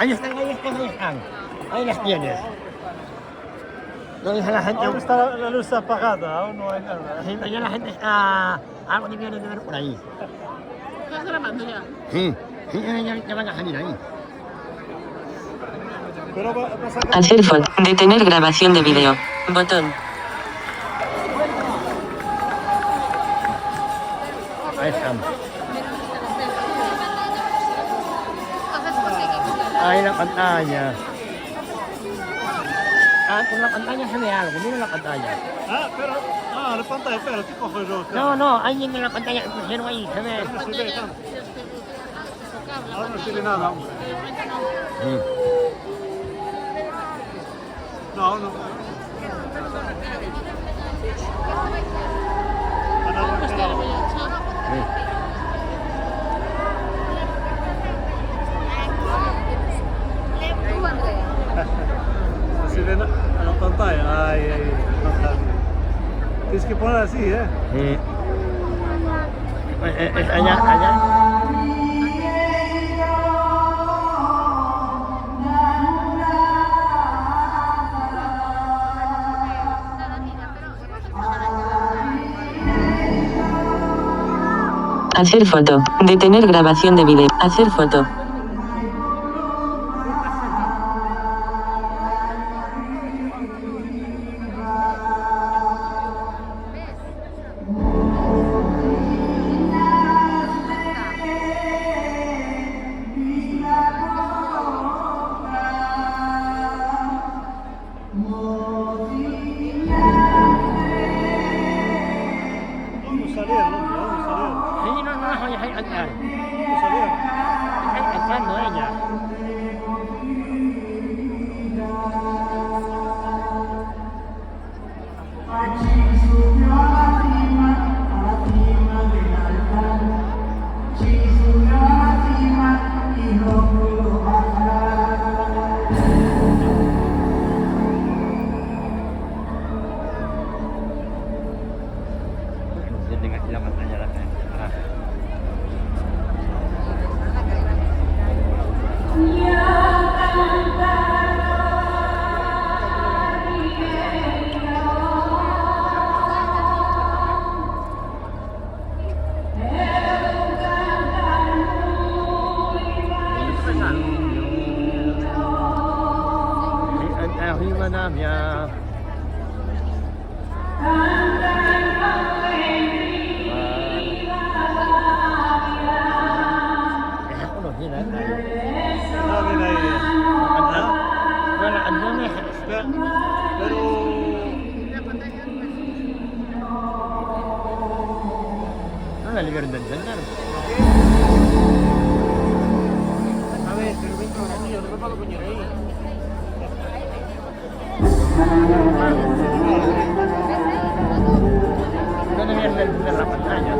Ahí están, ahí están, ahí están. Ahí las tienes. No deja la gente. Aún está la luz apagada, aún no hay nada. Ya la gente está. Algo tiene que ver por ahí. ¿Estás grabando ya? Sí, sí, ya van a salir ahí. Pero va a sacar... Hacer foto. Detener grabación de video. Botón. Ahí estamos. Entonces, Ahí la pantalla. Ah, con la pantalla se ve algo, mira la pantalla. La pantalla, espera, te cojo yo. No, alguien en la pantalla que pusieron ahí, se ve. No se ve tanto. Ahora no se ve nada aún. Sí. No. Se ve a la pantalla. Ay, pantalla. Tienes que poner así, ¿eh? Sí. Allá. Hacer foto. Detener grabación de video. Hacer foto. Vamos a salir. Sí, no, ahí entrar. Vamos a salir. Ahí entrando ella. Tienen aquí la pantalla de la gente. Arriba Navia. Saben ahí. Pero... No la libertad de entender. a ver, pero ven con la tía, no me puedo poner ahí. No debían de entender la pantalla.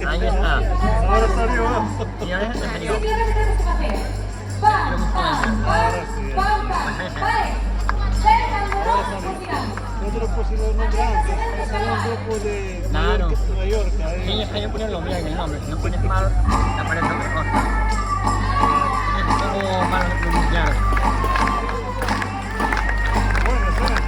Ahí está. Ahora salió. Y ahora es el serio. Ahora sí. Nosotros pusimos un nombre antes. Es un grupo de Claro. Mallorca. Sí, es que hay que ponerlo bien el nombre. Si no pones mal, te aparece otra cosa. Es como mal pronunciar. Bueno, suena.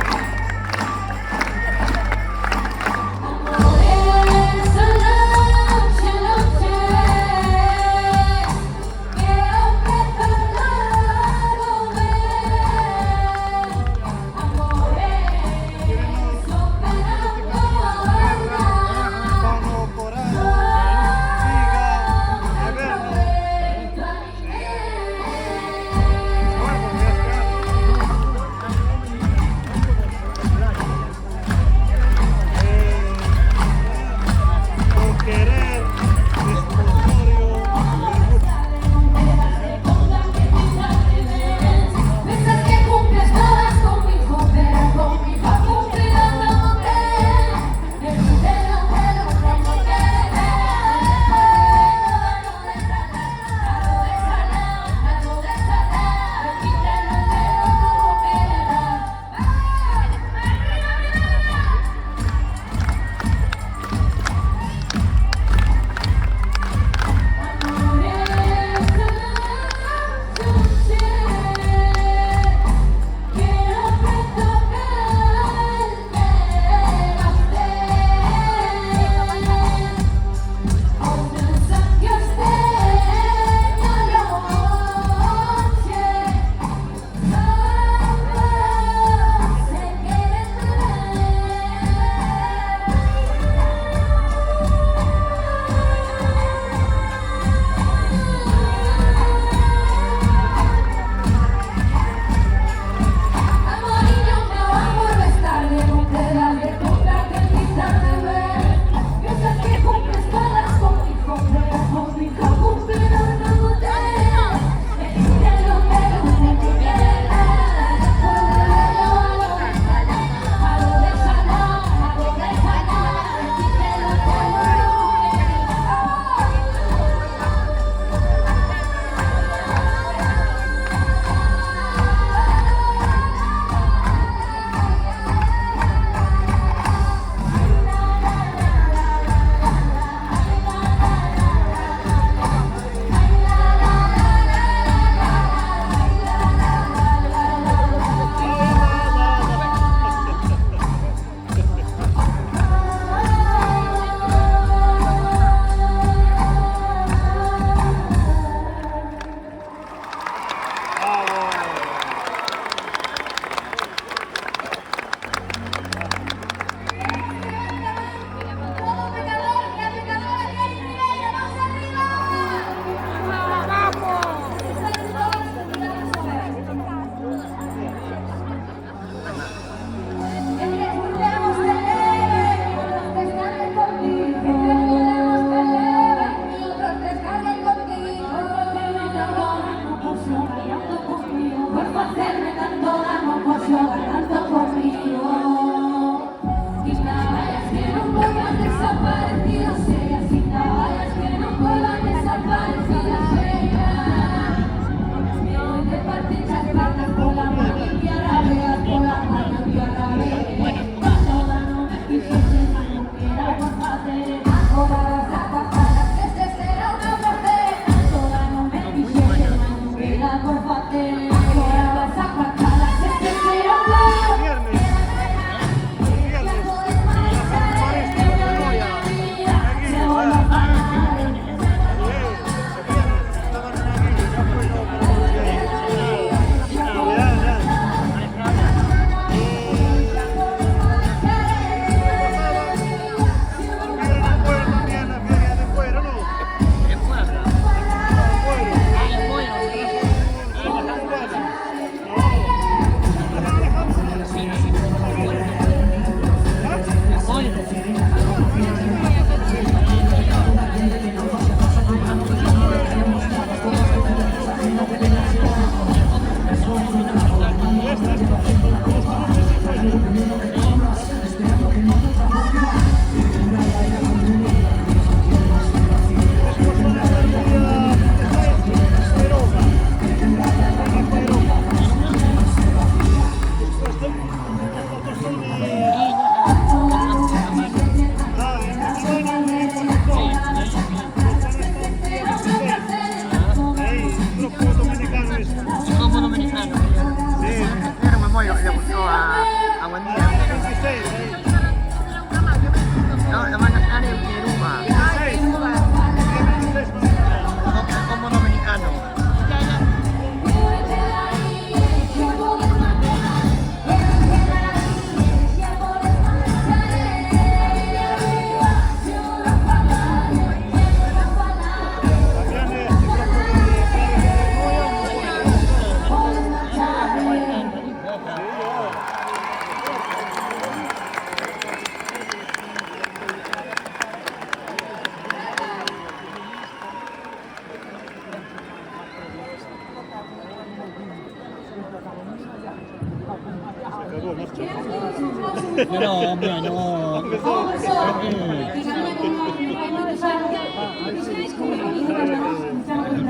No, hombre, no.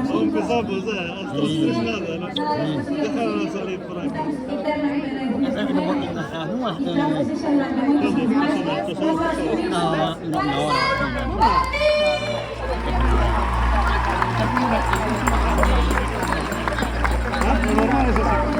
No empezamos, hasta los tres nada, ¿no? Déjala salir por aquí. Esa que no puedo encajar, no, Ah, lo normal es así.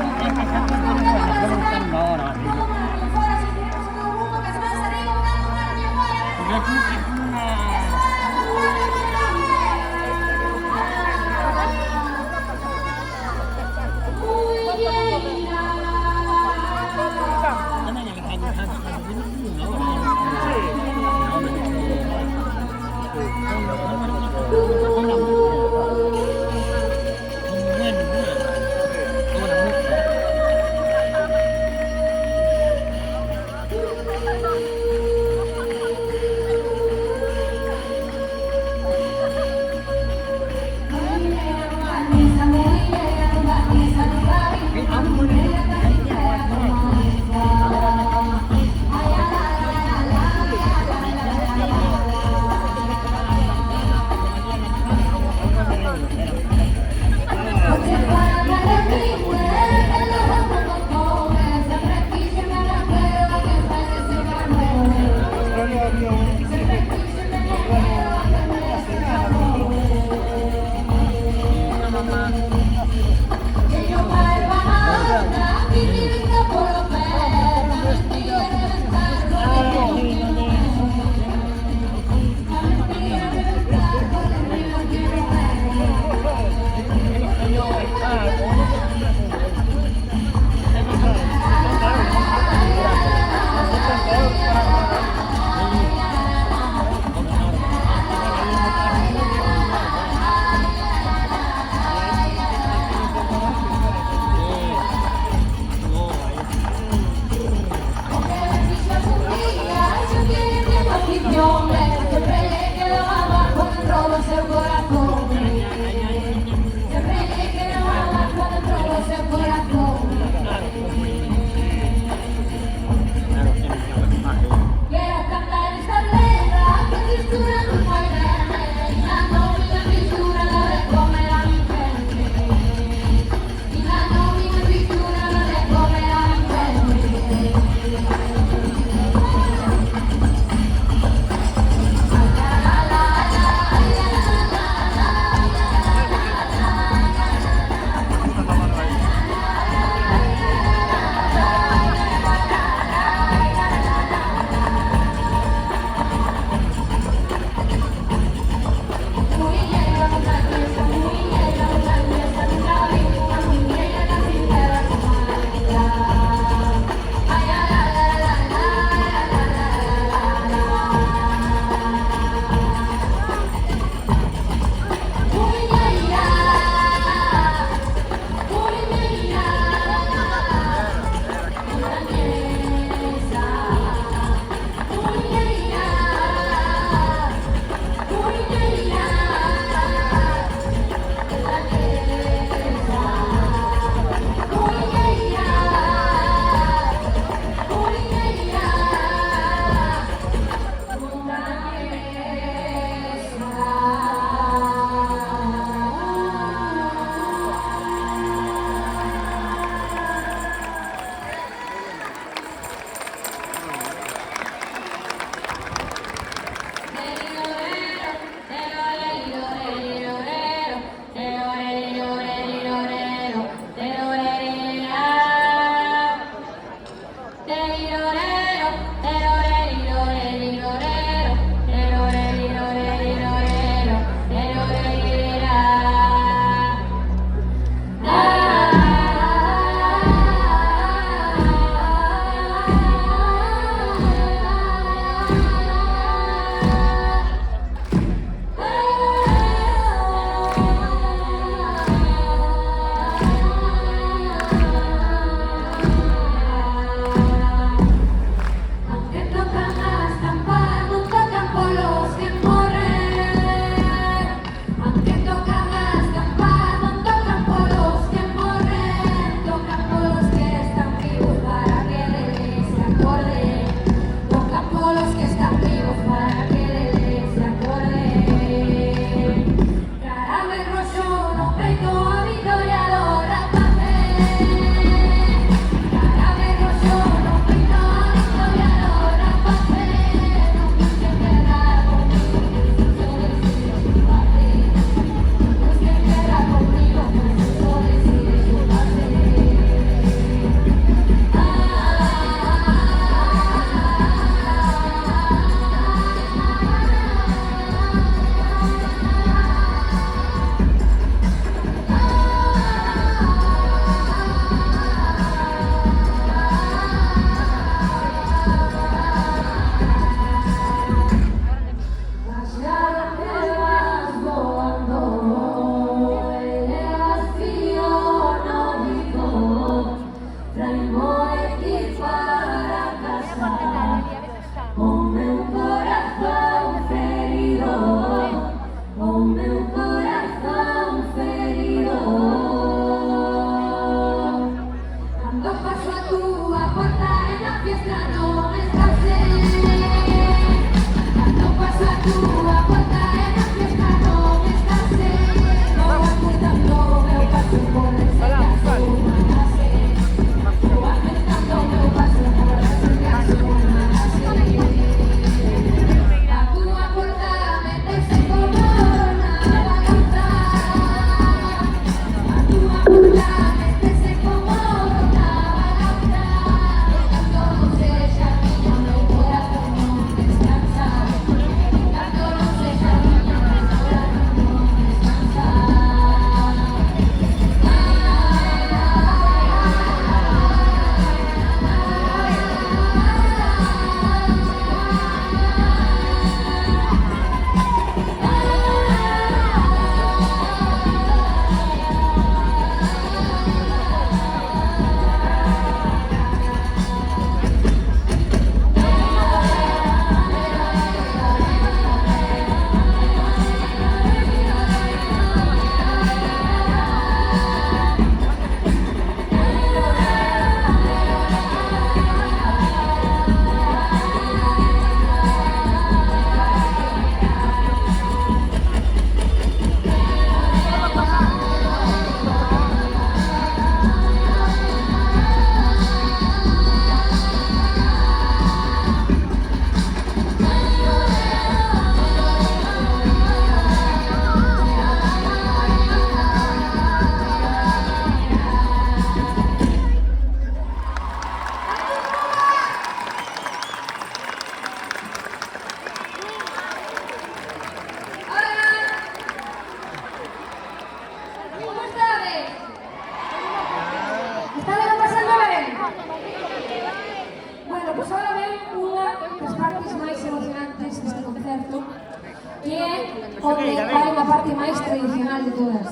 onde vai unha parte máis tradicional de todas.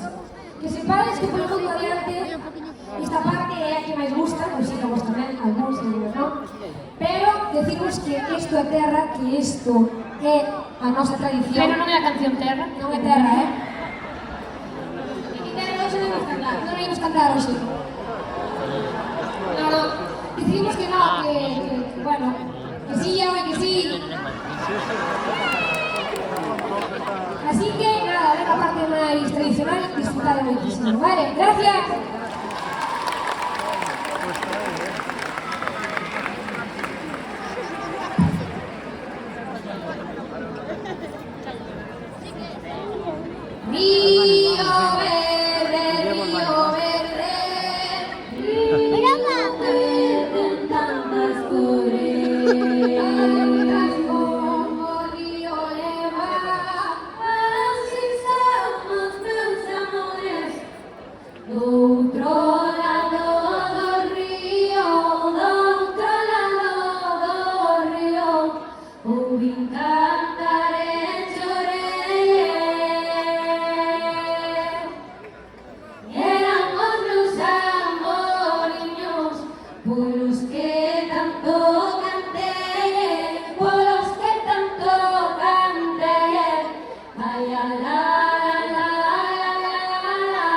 Que sepades que polo mundo adiante esta parte é a que máis gusta, pois sí que vos tamén, algúns seguro, non? Pero decimos que isto é terra, que isto é a nosa tradición. Pero non é a canción Terra. Non é terra, E terra hoxe non imos cantar, non imos cantar hoxe. No, decidimos que no, bueno, que sí, home, que sí. Así que, nada, ver a parte máis tradicional e disfrutar moitísimo. Vale, gracias. Río verde, en tantas cores, como río leva, así somos meus amores, do outro lado do río, ouvin cantar e chorei. Éramos meus amoriños, polos que tanto cantei, polos que tanto cantei. Ai, la, la, la, la, la,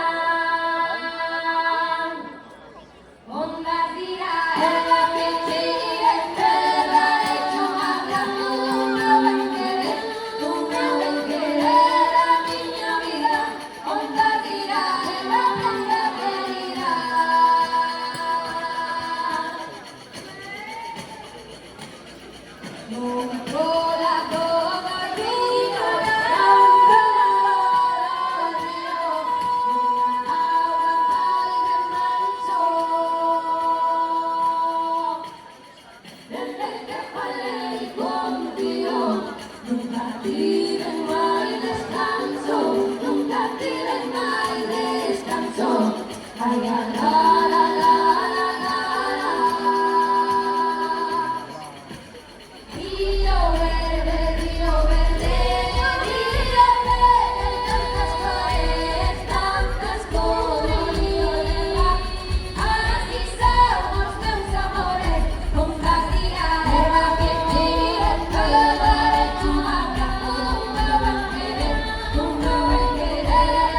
onda tira ela que tira terra e chama pra tudo ben querer, a miña vida. Onda tira ela blanca querida. No lado do río, no agua cae manso. Desde que falei contigo, nunca tive máis descanso, nunca tive máis descanso. Ai, la, la, la, la, la, la. Río verde, río verde, tantas cores, río leva, así somos meus amores, onda tira erva que tira terra e chama pra tudo ben querer,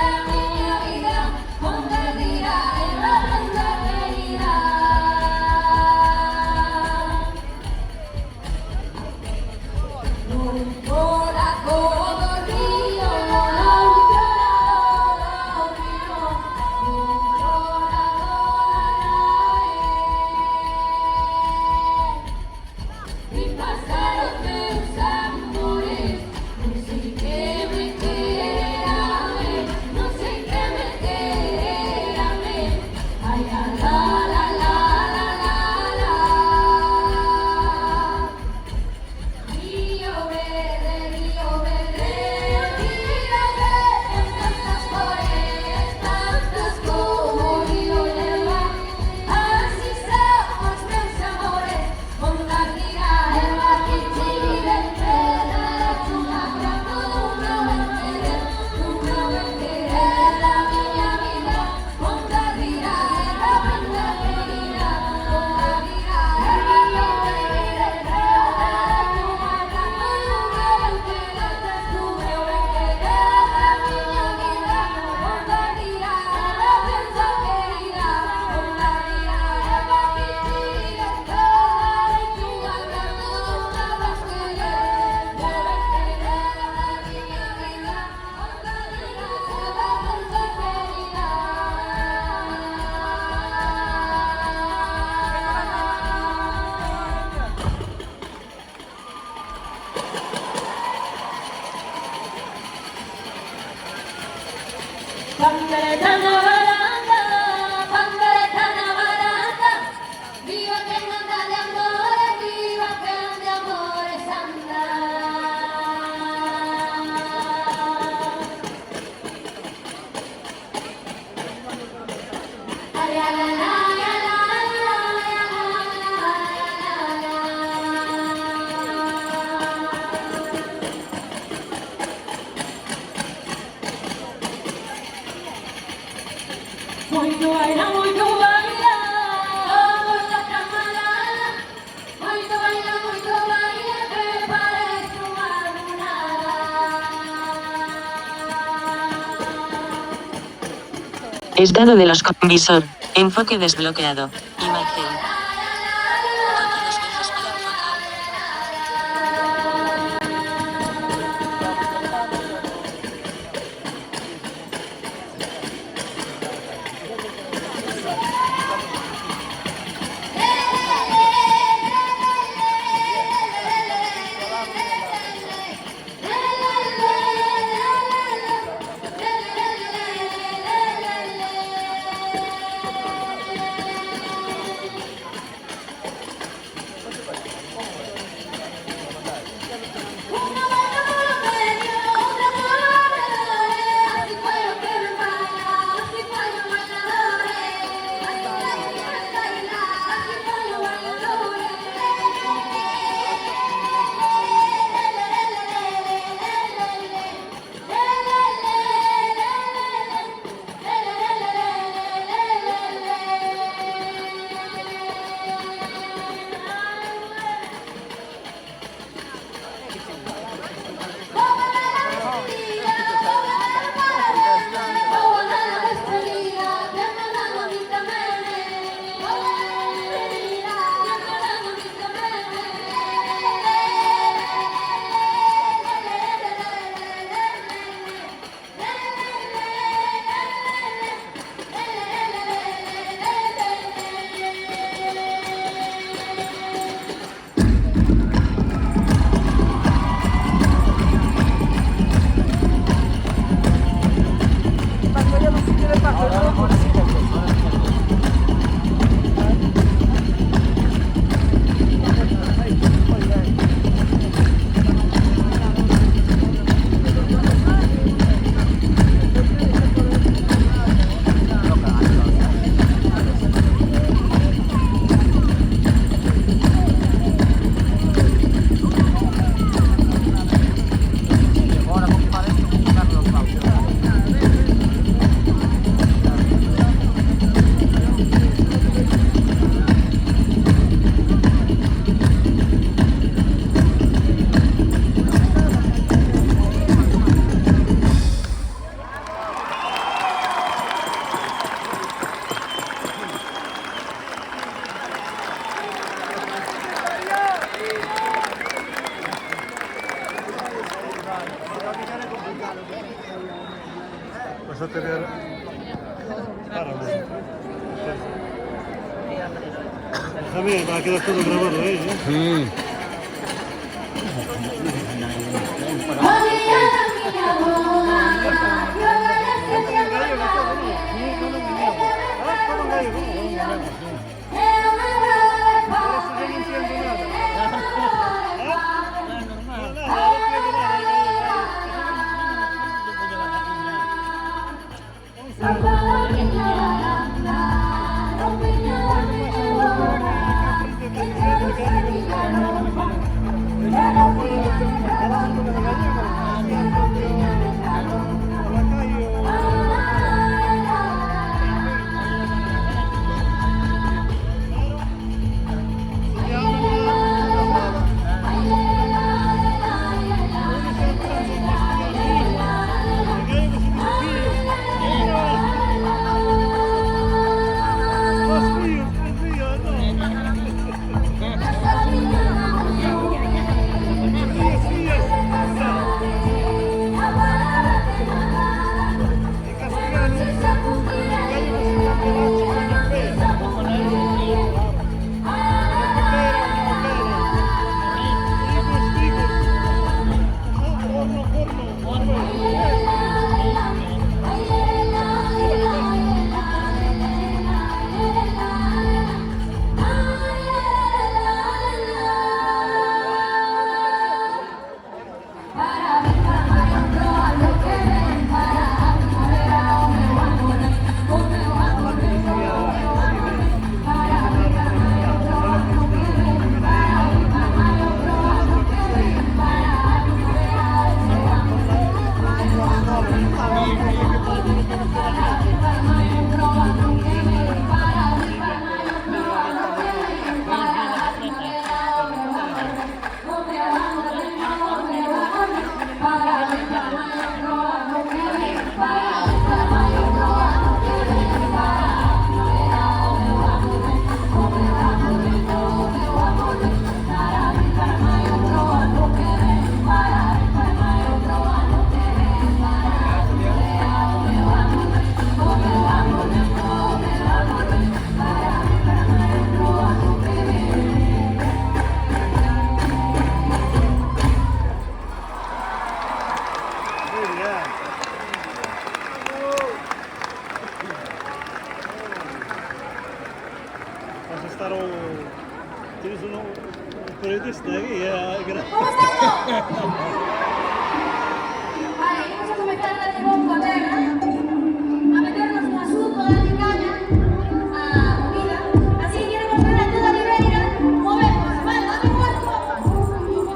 a miña vida. Onda tira erva blanca querida. Río verde, tantas cores, tantas como río leva, así somos meus amores, onda tira erva que tira terra e chama pra tudo ben querer, a miña vida. Onda tira erva blanca querida, onda tira erva blanca querida, chama pra tudo ben querer, a miña vida. Onda tira erva blanca querida, onda tira erva que tira terra e chama pra tudo ben querer, a miña vida. Onda tira erva blanca querida. Panderetana baranda, viva que anda de amores, viva que de amores anda. Ay, la, la, la, la, la, la, la, la, la, la. Estado de los visor. Enfoque desbloqueado. Imagen. Toca 2 veces para enfocar. Vas a tener... Déjame, va a quedar todo grabado, ¿eh? Thank you. periodista aquí, ¿Cómo estamos? Vale, vamos a comenzar a darle bombo a terra, a meternos no asunto da caña, a movida. Así que quiero volver a toda Ribeira, movemos, vale, dame cuerpo.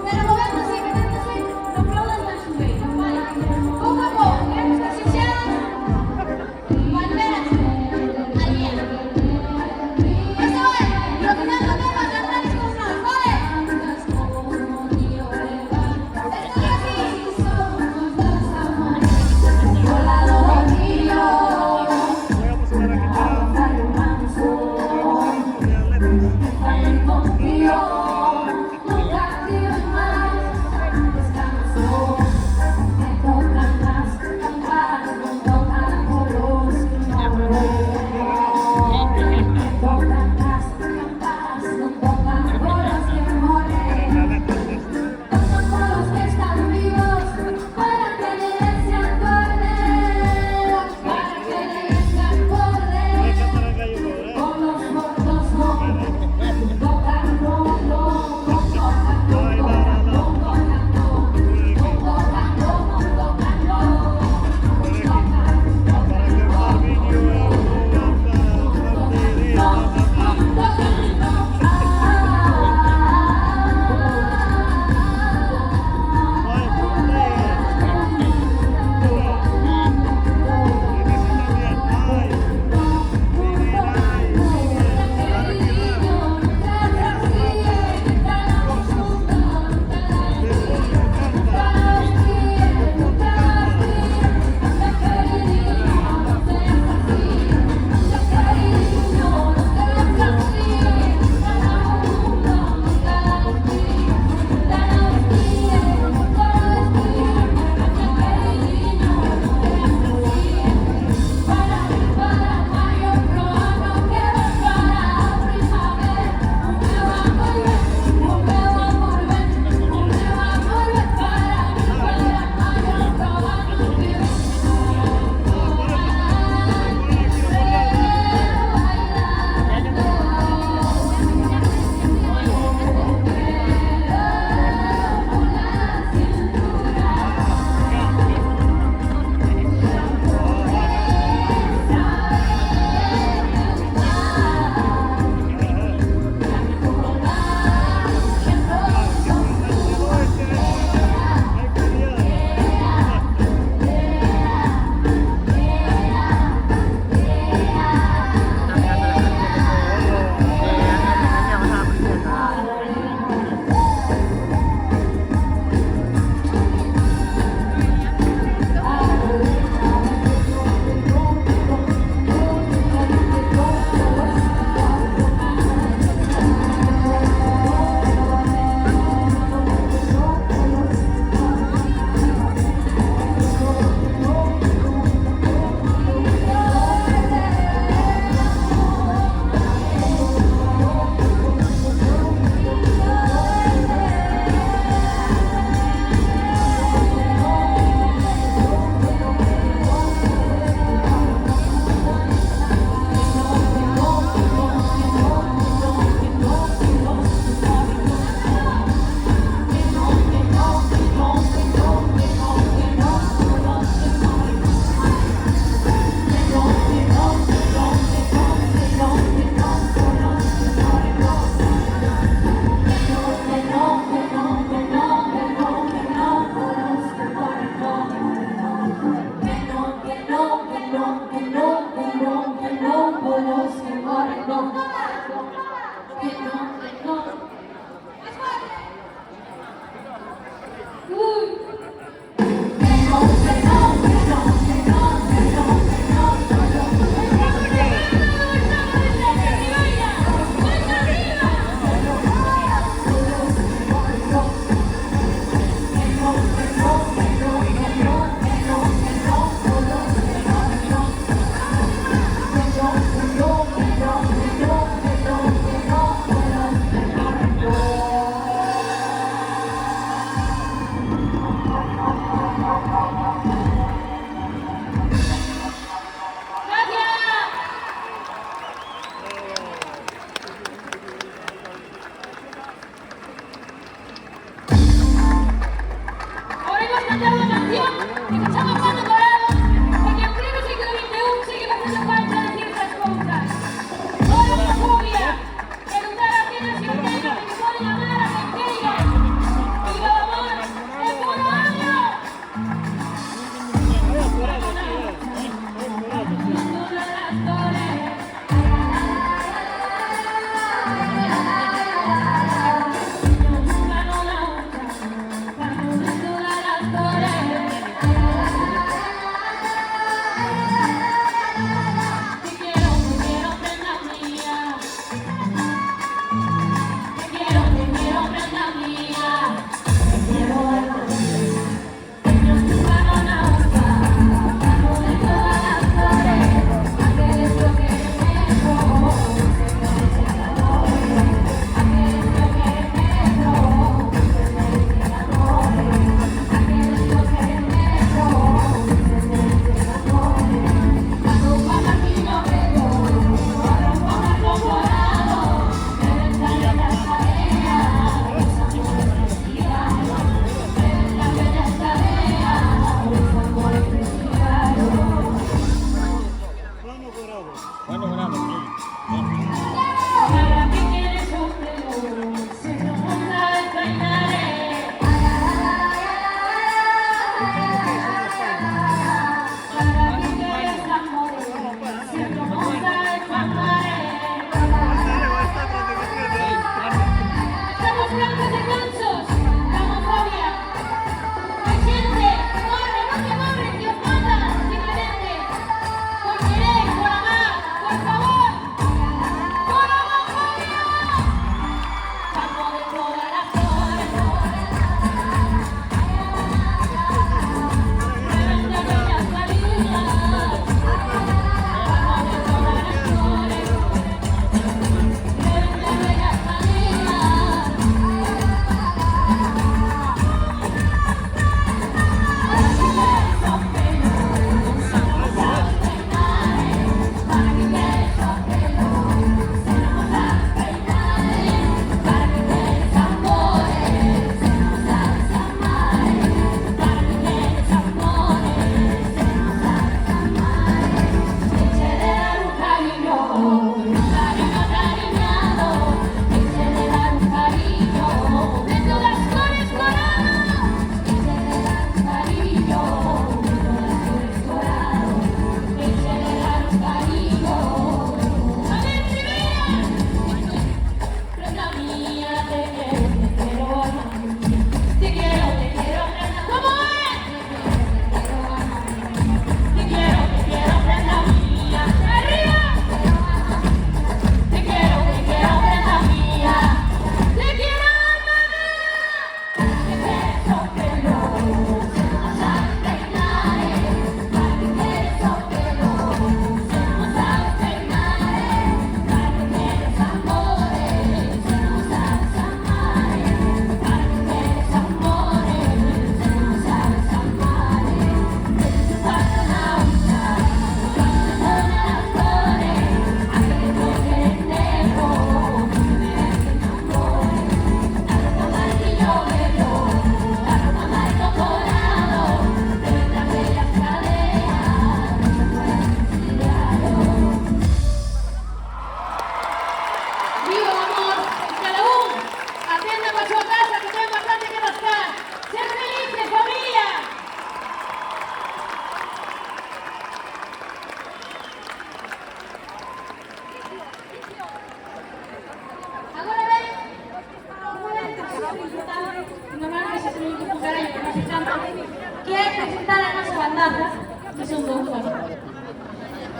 Pero movemos así, meténdose no flaudas da chuveira, vale. Pouco a pouco, queremos que se xeran, palmeras, aliena. Eso é, e ao final do tema cantades con nós, vale? Esto es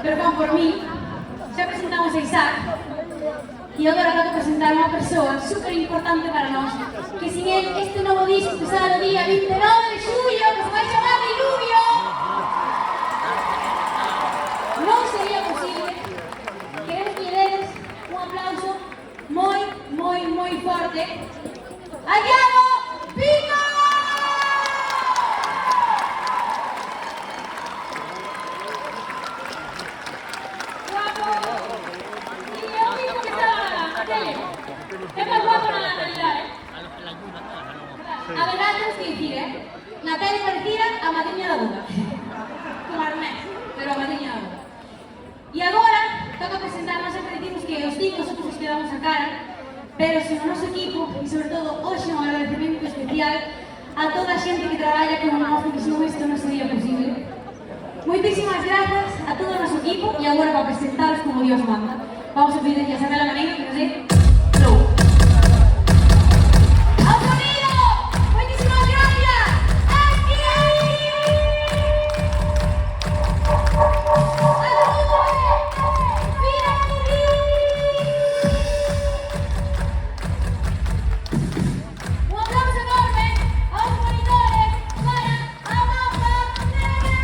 pero fan por mí. Xa presentamos a Isaac e agora vou presentar unha persoa super importante para nós, que sin él este novo disco que sale o día 29 de xullo, que se vai chamar Diluvio, non sería posible. Queremos que lle dedes un aplauso moi forte a Iago Pico! É máis guapo na realidade, A verdade temos que dicir, na tele parecida a madriña da boda. Como Armés, pero a madriña da boda. E agora, toca presentarnos, sempre dicimos que os cinco nosotros os quedamos a cara, pero sen o noso equipo, e sobre todo hoxe un agradecemento especial a toda a xente que traballa con nós, que senón isto non sería posible. Moitísimas grazas a todo o noso equipo e agora para presentaros como Dios manda. Vamos a pedirle a Isabela Maneiro que nos dé flow. ¡Ao sonido! Moitísimas gracias! ¡Aquí! Un aplauso enorme aos monitores para Amanda Negra.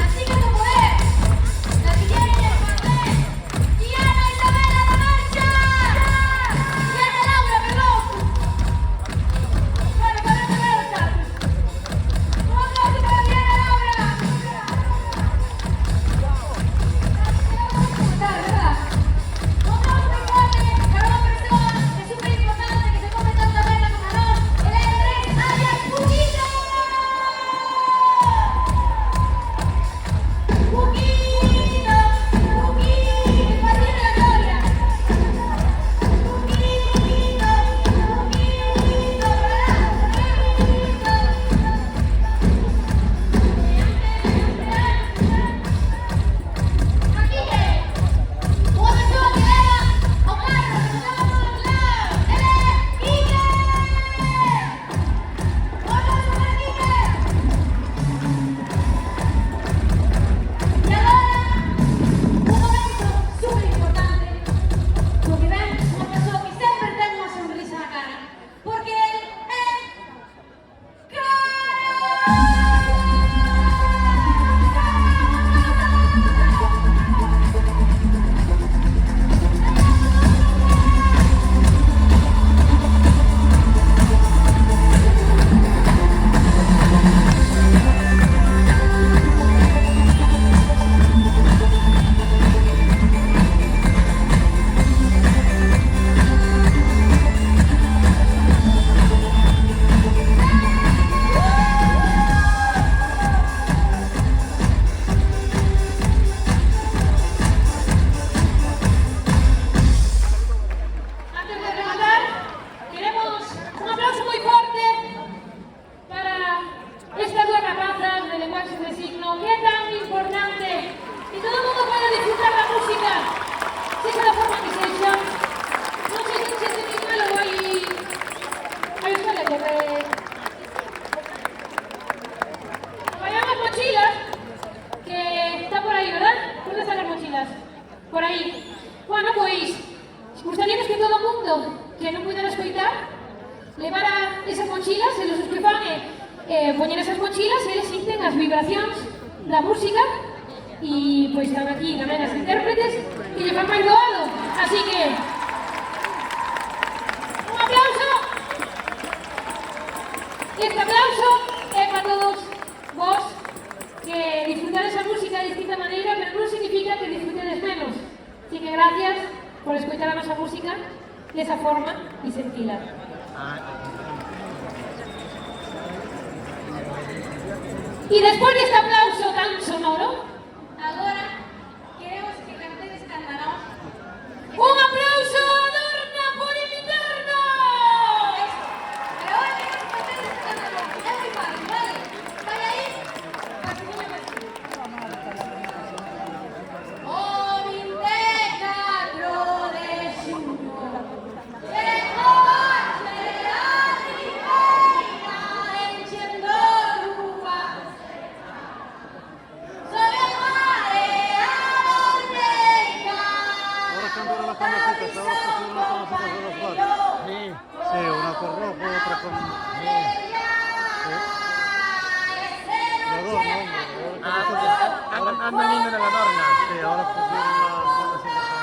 Así que tu poder, la que quiere el papel, Diana Isabela La Mancha, Diana Laura, perdón. Bueno, para no ver los casos. Un aplauso para Diana Laura. ¿Verdad? Un aplauso muy fuerte para una persona que es súper importante, que se come tanta verga con arroz, el Andrés Arias Puquito. Puquito, Puquito, Padrino de la Gloria. Puquito, Aquí una persona que era a un carro, que estaba por los lados. Él es Quique. Un aplauso para Quique. Y ahora, un momento súper importante, porque ven unha persoa que sempre ten unha sonrisa na cara, porque él é Antes de rematar, queremos un aplauso muy fuerte para estas dos rapazas de lenguaje de signo, que es tan importante que todo el mundo pueda disfrutar la música, sea la forma que sea. No sé si se siente mal o hay un chaleco vayamos mochilas, que está por ahí, ¿verdad? ¿Dónde están las mochilas? Por ahí. Bueno, pues, gustaríamos que todo o mundo que non puidera escoitar levara esas mochilas e os que fan poñer esas mochilas e eles sinten as vibracións da música e pois están aquí tamén as intérpretes que lle fan máis doado. Así que un aplauso. Este aplauso é para todos vos que disfrutades a música de distinta maneira, pero non significa que disfrutedes menos. Así que gracias por escoitar a nosa música desa forma e sentila. E despois deste aplauso tan sonoro, agora queremos que cantedes cantarós un aplauso a Dorna por invitarnos! Pero ahora queremos que cantedes cantarós, é moi fácil, vale? Vai aí, para que veña así. O 24 de xullo, chegou a Ribeira enchendo anda el niño de la Dorna. Sí, ahora pusieron las cosas así que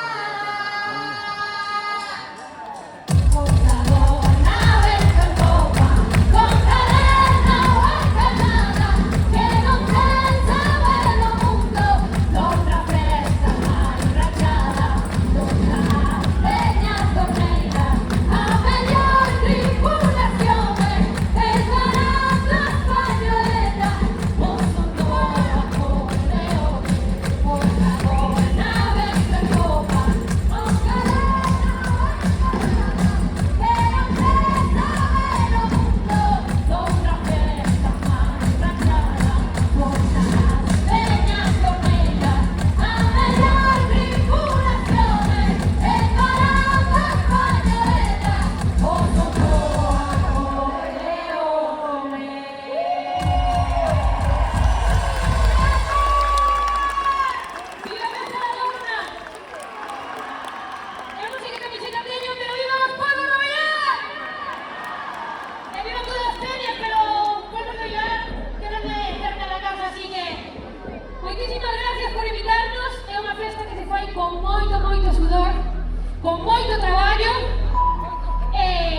con moito traballo.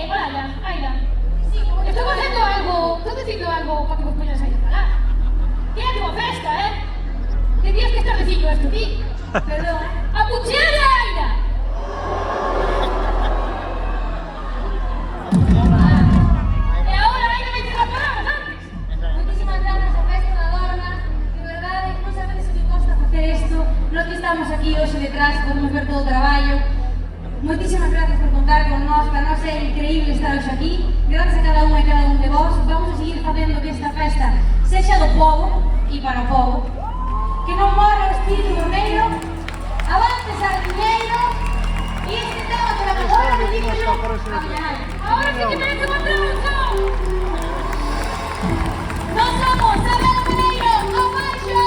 Hola, Aida. Estou facendo algo, estou dicindo algo para que vos poñas aí a falar. Que é a túa festa, Tenías que estar dicindo esto ti. Perdón, a cuchilla, Aida. E agora Aida vai ter as palabras antes. Muchísimas gracias a Festa da Dorna. De verdade, non sabedes o que costa facer isto. Nós que estamos aquí hoxe detrás, podemos ver todo o traballo. Muchísimas gracias por contar con nós, para nós é increíble estar hoxe aquí. Gracias a cada unha e cada un de vós. Vamos a seguir facendo que esta festa sexa do povo e para o povo. Que non morra o espírito dormeiro. Avante Sardiñeiro. E este tema que la mejor me digo yo a miña nai. Ahora sí que merece un aplauso. Nós somos Abel Mineiro, ao baixo.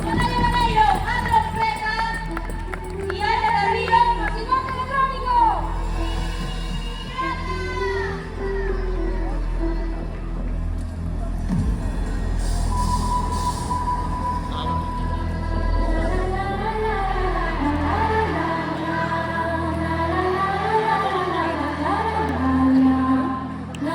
Natalia Mineiro, a trompeta. E Ana Garrido, o silbato electrónico. La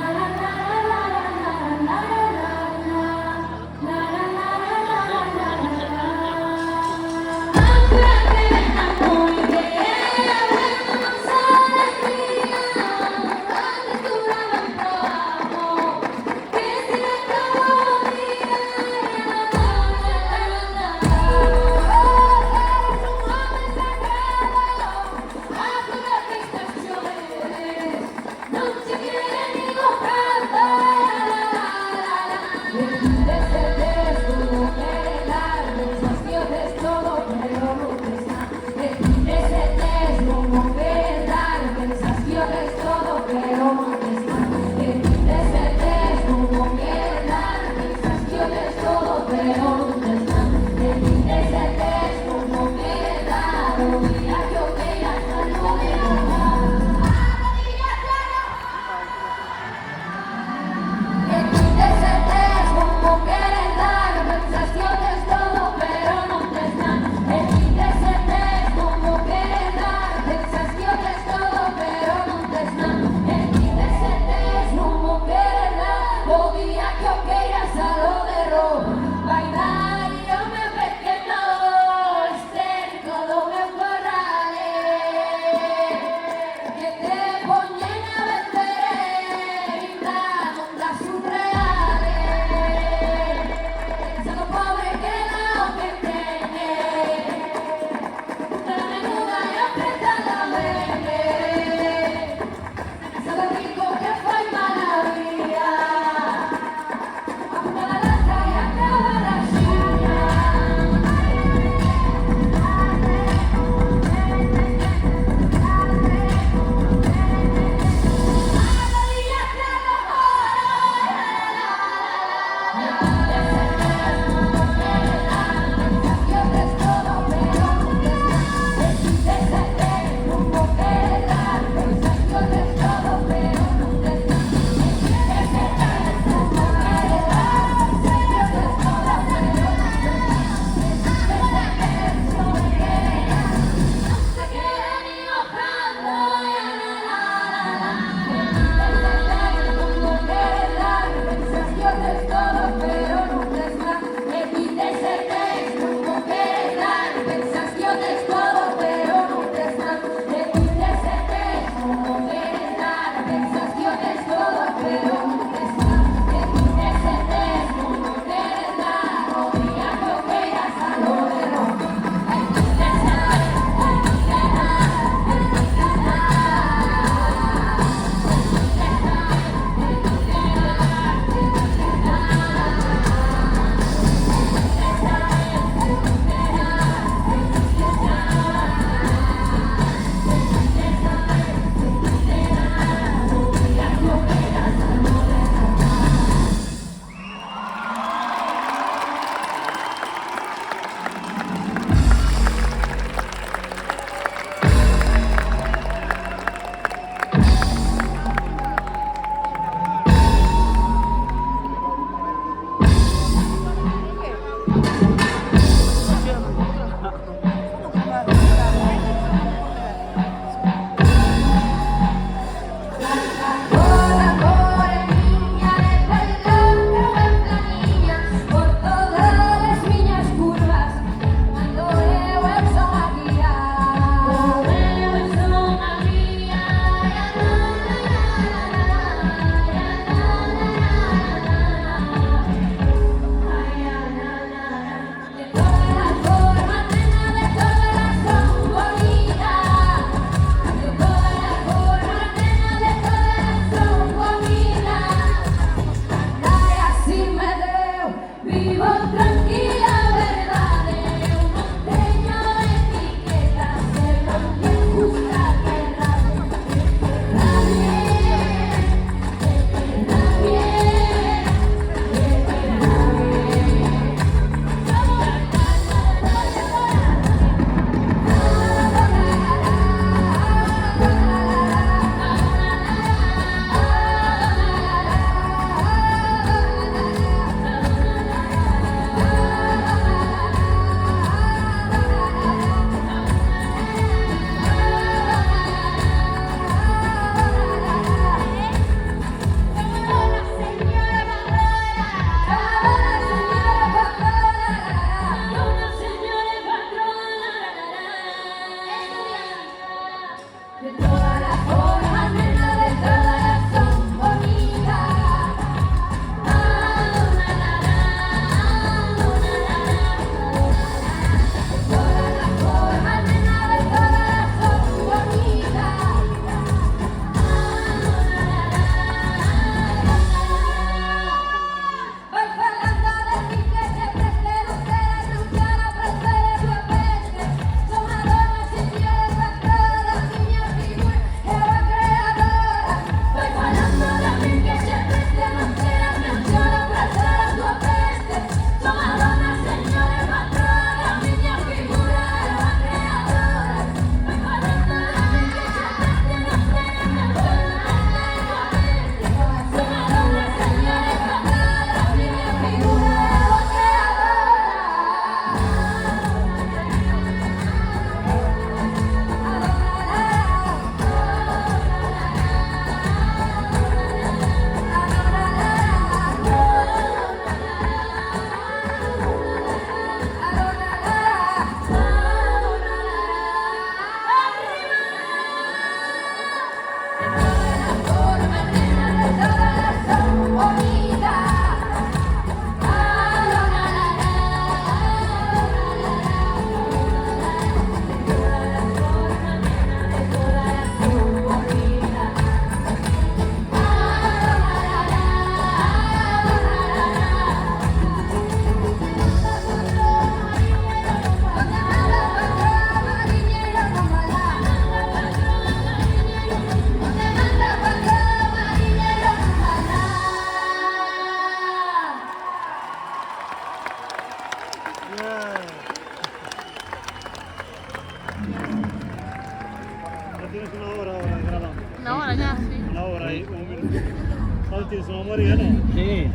Molti sono a morire, no? Sí. Eh?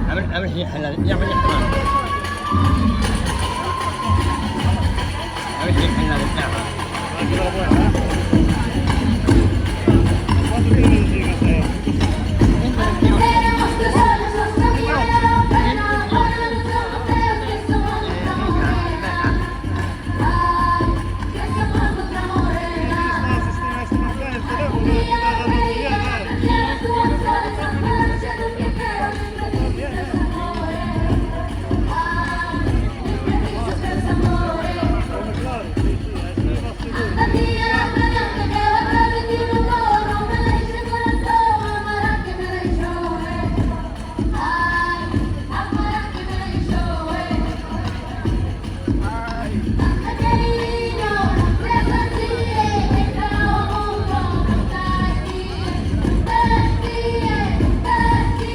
A ver si en la ya me deja. A ver si en la de terra. Anche la buona, eh? Quanto ti devi dire che sei? Tenemos tus ojos, nos cambiaron, pero ahora nosotros tenemos tu morena. Ay, que somos otra morena. Il telefono, ti dà da non via, dai. Tienes tu sol, esa noche tú que quieras, me dices amore. Ay, me dices amore. Come claro, sì, sì, i nostri due. Stamattina pregando che la frase di un loro me la dice il corazón, amará que me la dice. Ay, amará que me la dice. Ay, hasta que el niño se sonríe, que cada mundo nunca desvíe, hasta que el niño no se desvíe.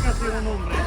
Casi un hombre.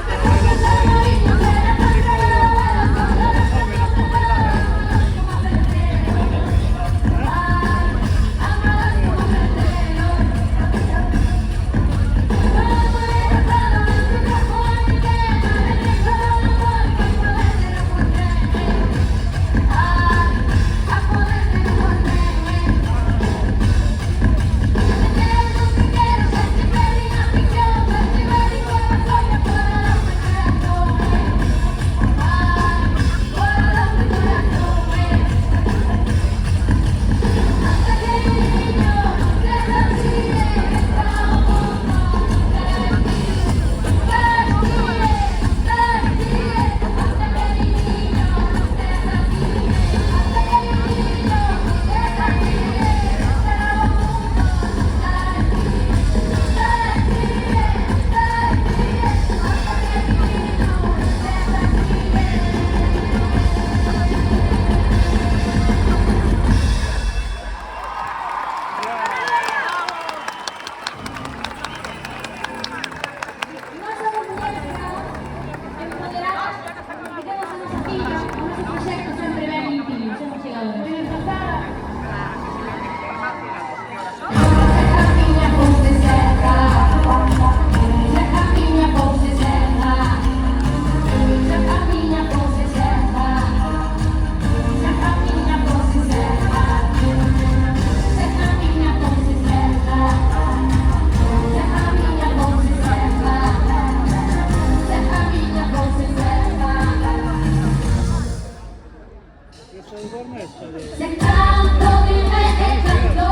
Questo è il cornetto di... Se canto dime que canto,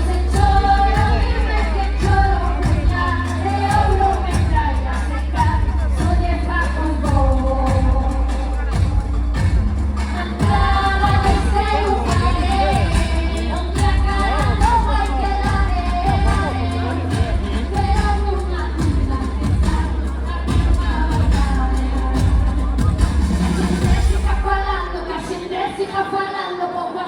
se lloro dime que lloro, de oro me trae a secar, soy el Paco Bobo. Andaba que se buscaré, donde acá no hay que daré, pero una duda que está falando, casi en 3 falando, poco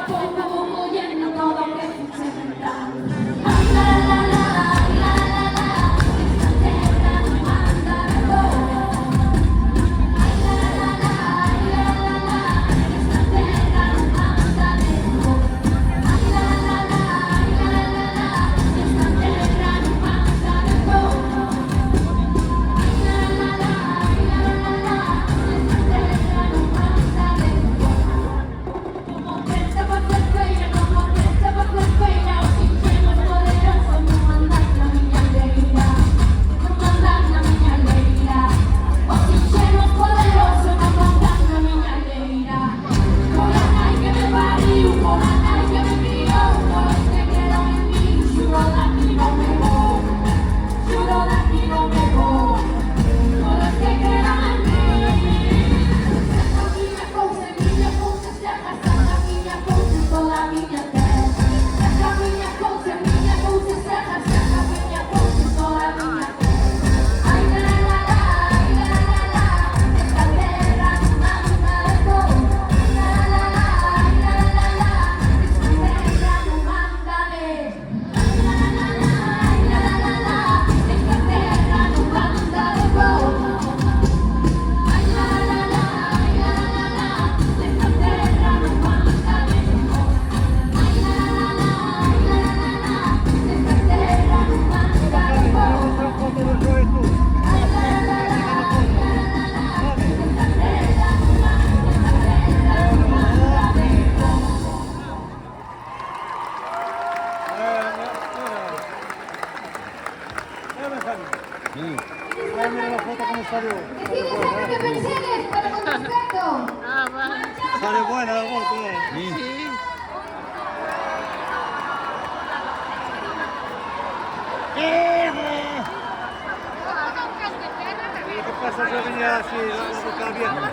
eso se venía así, la boca abierta.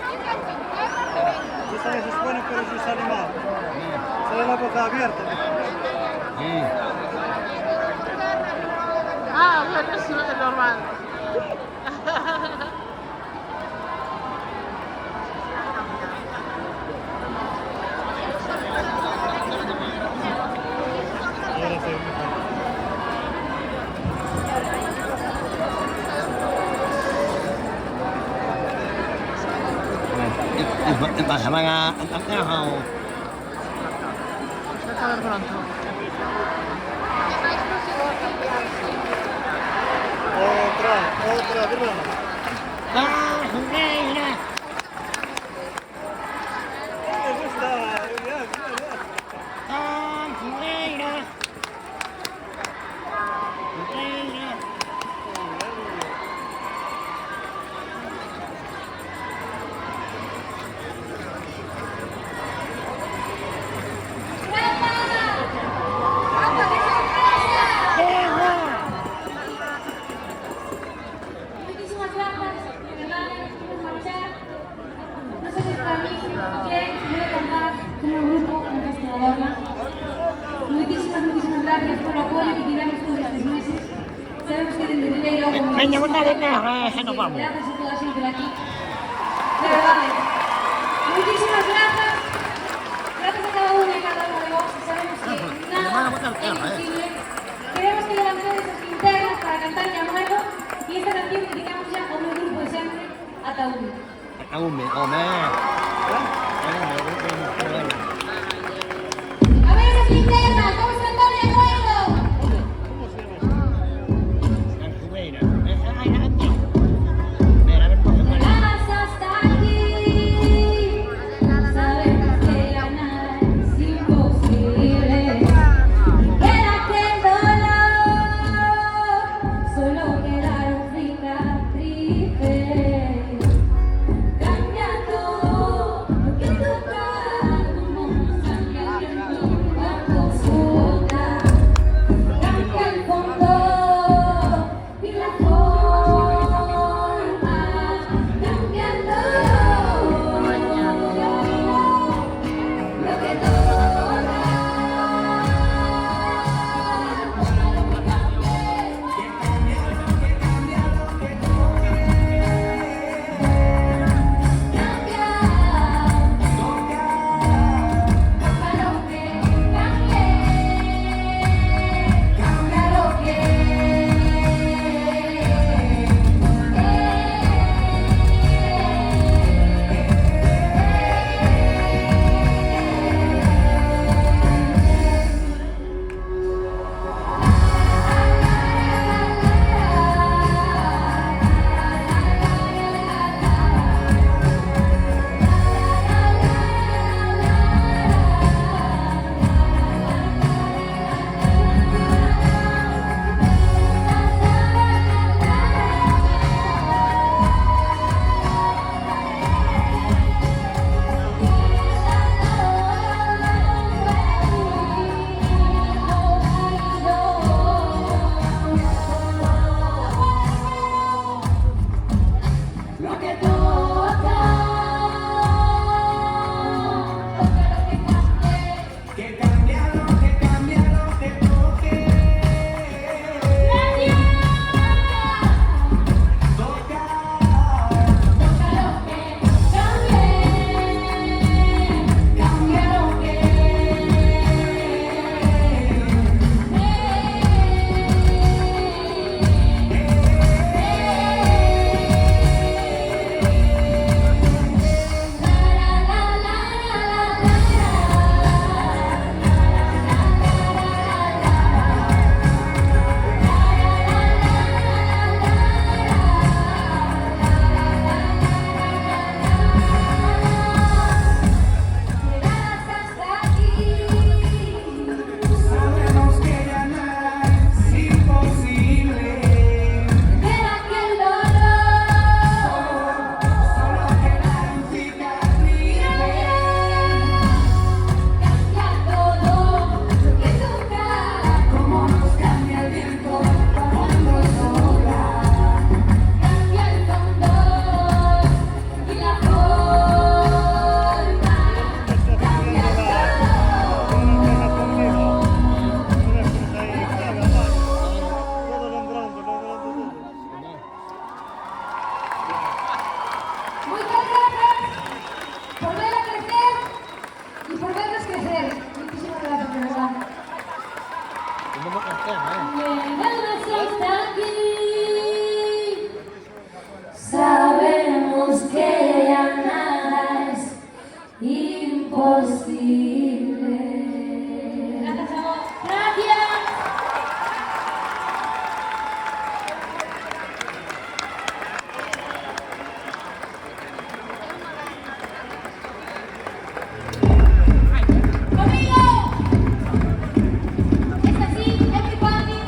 Esta vez es bueno, pero si sale mal. Sale la boca abierta. Sí. Ah, bueno, eso es normal. Ahora sí, mejor. Se van a caja o... Se acaba pronto. Otra, ¿verdad? ¡Ah, Jugueira! Me gusta, ya. ¡Ah, Jugueira! Jugueira! Muchísimas gracias, de verdad, queremos marchar. No sé si para mí, quieren, voy a cantar como grupo en Castelladorna. Muchísimas gracias por el apoyo que tivemos todos estes meses. Sabemos que desde Ribeiro, como Veña, muchísimas vontade, gracias, nos vamos. gracias a toda a xente de aquí. De verdade, muchísimas gracias. Gracias a cada uno y cada una de vos. Sabemos que nada es imposible. Queremos que levantéis as linternas para cantar Ya Muero y esta canción dedicamos ya ao meu grupo de sempre, Ataúd. Aume, home. A ver esas linternas, vamos a cantar Ya Muero. Jugueira. Ay, aquí. Mira, a ver cómo se muere. Llegas hasta aquí, sabemos que ganar es imposible. Queda que el dolor solo quedaron cicatrices. Cambia todo lo que tú imposible. Gracias, chavos. Gracias. ¡Conmigo! Es así, everybody.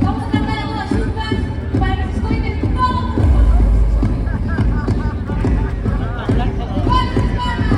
Vamos a cantar algunas chuscas para que se escuchen todos. ¡Vamos, España!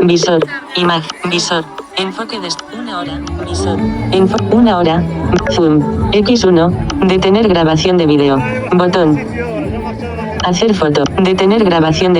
Visor. Imagen. Visor. Enfoque de 1 hora. Visor. 1 hora. Zoom. X1. Detener grabación de video. Botón. Hacer foto. Detener grabación de